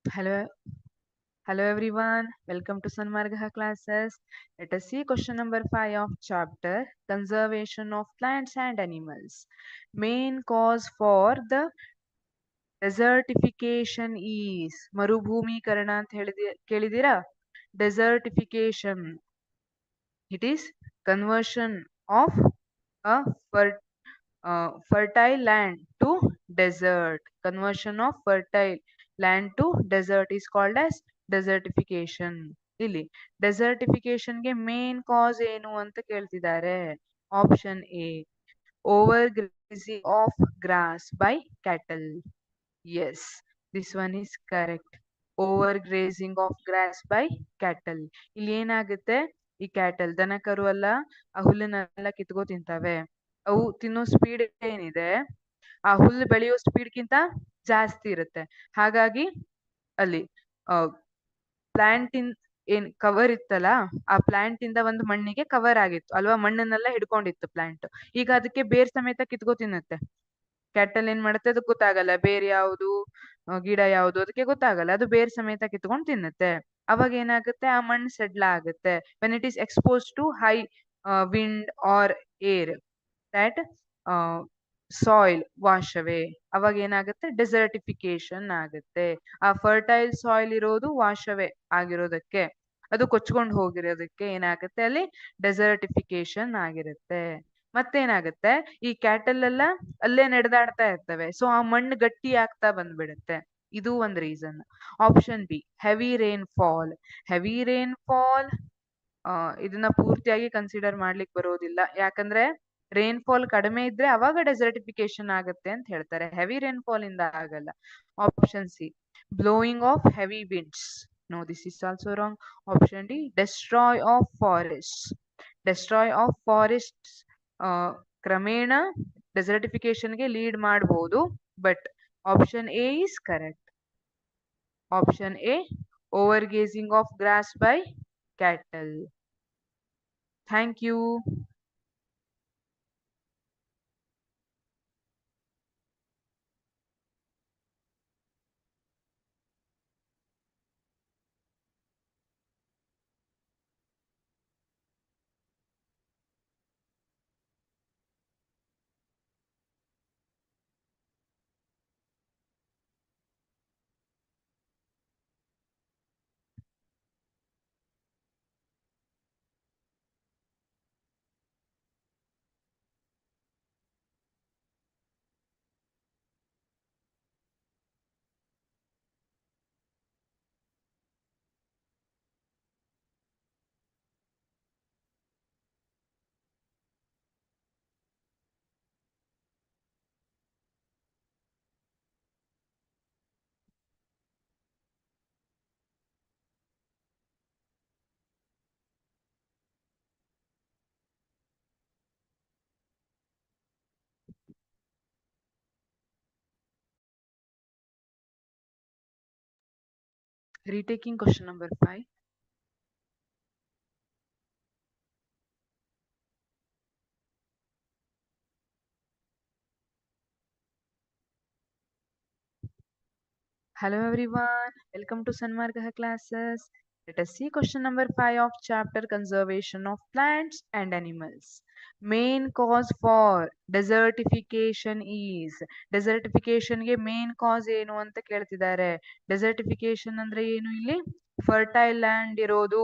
Hello, hello everyone. Welcome to Sanmargaha classes. Let us see question number 5 of chapter Conservation of Plants and Animals. Main cause for the desertification is ಮರುಭೂಮೀಕರಣ ಅಂತ ಕೇಳಿದಿರಾ? Desertification. It is conversion of a fertile land to desert. Conversion of fertile land to desert is called as desertification. ಇಲ್ಲಿ ಡೆಸರ್ಟಿಫಿಕೇಶನ್ಗೆ main cause ಏನು ಅಂತ ಕೇಳ್ತಿದ್ದಾರೆ. Option A, overgrazing of grass by cattle. Yes, this one is correct. Overgrazing of grass by cattle. ಇಲ್ಲಿ ಏನಾಗುತ್ತೆ, ಈ cattle ದನ ಕರು ಎಲ್ಲ ಆ ಹುಲ್ಲನ್ನೆಲ್ಲ ಕಿತ್ಕೋ ತಿಂತವೆ. ಅವು ತಿನ್ನೋ ಸ್ಪೀಡ್ ಏನಿದೆ ಆ ಹುಲ್ಲು ಬೆಳೆಯೋ ಸ್ಪೀಡ್ಗಿಂತ ಜಾಸ್ತಿ ಇರುತ್ತೆ. ಹಾಗಾಗಿ ಅಲ್ಲಿ ಪ್ಲಾಂಟ್ ಏನ್ ಕವರ್ ಇತ್ತಲ್ಲ, ಆ ಪ್ಲಾಂಟ್ ಇಂದ ಒಂದು ಮಣ್ಣಿಗೆ ಕವರ್ ಆಗಿತ್ತು ಅಲ್ವಾ, ಮಣ್ಣನ್ನೆಲ್ಲ ಹಿಡ್ಕೊಂಡಿತ್ತು ಪ್ಲಾಂಟ್. ಈಗ ಅದಕ್ಕೆ ಬೇರ್ ಸಮೇತ ಕಿತ್ಕೋ ತಿನ್ನುತ್ತೆ. ಕ್ಯಾಟಲ್ ಏನ್ ಮಾಡುತ್ತೆ ಅದಕ್ಕೆ ಗೊತ್ತಾಗಲ್ಲ ಬೇರೆ ಯಾವುದು ಗಿಡ ಯಾವುದು ಅದಕ್ಕೆ ಗೊತ್ತಾಗಲ್ಲ, ಅದು ಬೇರ್ ಸಮೇತ ಕಿತ್ಕೊಂಡು ತಿನ್ನುತ್ತೆ. ಅವಾಗ ಏನಾಗುತ್ತೆ, ಆ ಮಣ್ಣು ಸೆಡ್ಲ ಆಗುತ್ತೆ. When it is expose to high wind or air, that soil wash away. ಅವಾಗ ಏನಾಗುತ್ತೆ, ಡೆಸರ್ಟಿಫಿಕೇಶನ್ ಆಗುತ್ತೆ. ಆ ಫರ್ಟೈಲ್ ಸಾಯಿಲ್ ಇರೋದು ವಾಶ್ ಅವೇ ಆಗಿರೋದಕ್ಕೆ, ಅದು ಕೊಚ್ಕೊಂಡು ಹೋಗಿರೋದಕ್ಕೆ ಏನಾಗುತ್ತೆ, ಅಲ್ಲಿ ಡೆಸರ್ಟಿಫಿಕೇಶನ್ ಆಗಿರುತ್ತೆ. ಮತ್ತೇನಾಗುತ್ತೆ, ಈ ಕ್ಯಾಟಲ್ ಎಲ್ಲ ಅಲ್ಲೇ ನಡೆದಾಡ್ತಾ ಇರ್ತವೆ, ಸೊ ಆ ಮಣ್ಣು ಗಟ್ಟಿ ಆಗ್ತಾ ಬಂದ್ಬಿಡುತ್ತೆ. ಇದು ಒಂದ್ reason. Option B, heavy rain fall. Heavy rain fall ಇದನ್ನ ಪೂರ್ತಿಯಾಗಿ ಕನ್ಸಿಡರ್ ಮಾಡ್ಲಿಕ್ಕೆ ಬರೋದಿಲ್ಲ, ಯಾಕಂದ್ರೆ ರೈನ್ ಫಾಲ್ ಕಡಿಮೆ ಇದ್ರೆ ಅವಾಗ ಡೆಸರ್ಟಿಫಿಕೇಶನ್ ಆಗುತ್ತೆ ಅಂತ ಹೇಳ್ತಾರೆ. ಹೆವಿ ರೈನ್ ಫಾಲ್ ಇಂದ ಆಗಲ್ಲ. Option C, blowing of heavy winds. No, this is also wrong. Option D, destroy of forest. Destroy of forest ಕ್ರಮೇಣ ಡೆಸರ್ಟಿಫಿಕೇಶನ್ಗೆ ಲೀಡ್ ಮಾಡಬಹುದು, but option A is correct. Option A, overgazing of grass by cattle. Thank you. Retaking question number 5. Hello everyone, welcome to Sanmargaha classes. Let us see question number 5 of chapter Conservation of Plants and Animals. Main cause for desertification is. Desertification ಗೆ main cause ಏನು ಅಂತ ಕೇಳ್ತಿದ್ದಾರೆ. Desertification ಅಂದ್ರೆ ಏನು, ಇಲ್ಲಿ fertile land ಇರೋದು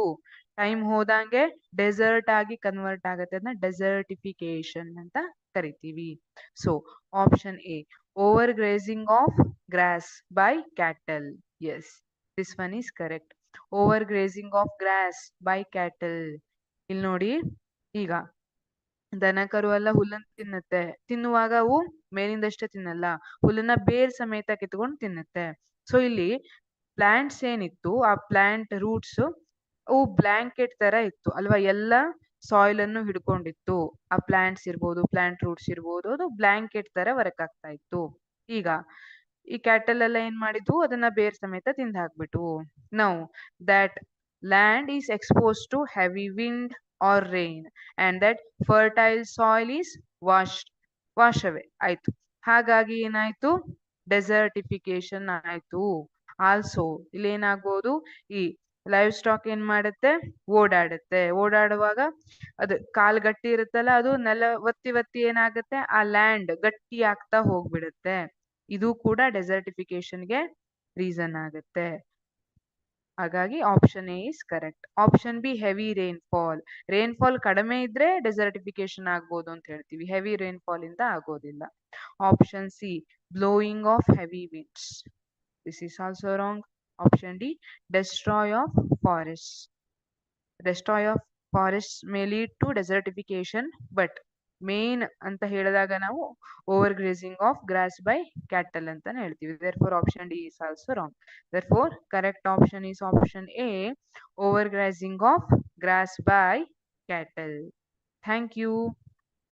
time ಹೋದಂಗೆ dessert ಆಗಿ ಕನ್ವರ್ಟ್ ಆಗುತ್ತೆ, ಅದನ್ನ ಡೆಸರ್ಟಿಫಿಕೇಶನ್ ಅಂತ ಕರಿತೀವಿ. So option A, overgrazing of grass by cattle. Yes, this one is correct. Overgrazing of grass by cattle. ಇಲ್ಲಿ ನೋಡಿ, ಈಗ ದನ ಕರು ಎಲ್ಲ ಹುಲ್ಲನ್ನು ತಿನ್ನುತ್ತೆ. ತಿನ್ನುವಾಗ ಅವು ಮೇಲಿಂದಷ್ಟೇ ತಿನ್ನಲ್ಲ, ಹುಲ್ಲನ್ನ ಬೇರ್ ಸಮೇತ ಕಿತ್ಕೊಂಡು ತಿನ್ನುತ್ತೆ. ಸೊ ಇಲ್ಲಿ ಪ್ಲಾಂಟ್ಸ್ ಏನಿತ್ತು, ಆ ಪ್ಲಾಂಟ್ ರೂಟ್ಸ್ ಅವು ಬ್ಲಾಂಕೆಟ್ ತರ ಇತ್ತು ಅಲ್ವಾ, ಎಲ್ಲ ಸಾಯಿಲ್ ಅನ್ನು ಹಿಡ್ಕೊಂಡಿತ್ತು. ಆ ಪ್ಲಾಂಟ್ಸ್ ಇರ್ಬೋದು, ಪ್ಲಾಂಟ್ ರೂಟ್ಸ್ ಇರ್ಬೋದು, ಅದು ಬ್ಲಾಂಕೆಟ್ ತರ ವರ್ಕ್ ಆಗ್ತಾ ಇತ್ತು. ಈಗ ಈ ಕ್ಯಾಟಲ್ ಎಲ್ಲ ಏನ್ ಮಾಡಿದ್ವು, ಅದನ್ನ ಬೇರ್ ಸಮೇತ ತಿಂದು ಹಾಕ್ಬಿಟ್ಟು. Now that land is expose to heavy wind or rain and that fertile soil is wash away ಆಯ್ತು. ಹಾಗಾಗಿ ಏನಾಯ್ತು, ಡೆಸರ್ಟಿಫಿಕೇಶನ್ ಆಯ್ತು. ಆಲ್ಸೋ ಇಲ್ಲಿ ಏನಾಗ್ಬೋದು, ಈ ಲೈವ್ ಸ್ಟಾಕ್ ಏನ್ ಮಾಡುತ್ತೆ, ಓಡಾಡುತ್ತೆ. ಓಡಾಡುವಾಗ ಅದು ಕಾಲ್ ಗಟ್ಟಿ ಇರುತ್ತಲ್ಲ, ಅದು ನೆಲ ಒತ್ತಿ ಒತ್ತಿ ಏನಾಗುತ್ತೆ, ಆ ಲ್ಯಾಂಡ್ ಗಟ್ಟಿ ಆಗ್ತಾ ಹೋಗ್ಬಿಡುತ್ತೆ. ಇದು ಕೂಡ ಡೆಸರ್ಟಿಫಿಕೇಶನ್ಗೆ ರೀಸನ್ ಆಗುತ್ತೆ. ಹಾಗಾಗಿ option A is correct. Option B heavy rainfall. Rainfall ಕಡಿಮೆ ಇದ್ರೆ ಡೆಸರ್ಟಿಫಿಕೇಶನ್ ಆಗ್ಬೋದು ಅಂತ ಹೇಳ್ತೀವಿ, ಹೆವಿ ರೈನ್ಫಾಲ್ ಇಂದ ಆಗೋದಿಲ್ಲ. Option C blowing of heavy winds. This is also wrong. Option D destroy of forests. Destroy of forests may lead to desertification, but main ಅಂತ ಹೇಳಿದಾಗ ನಾವು overgrazing of grass by cattle ಅಂತಾನೆ ಹೇಳ್ತೀವಿ. therefore option D is also wrong. therefore correct option is option A, over grazing of grass by cattle. Thank you.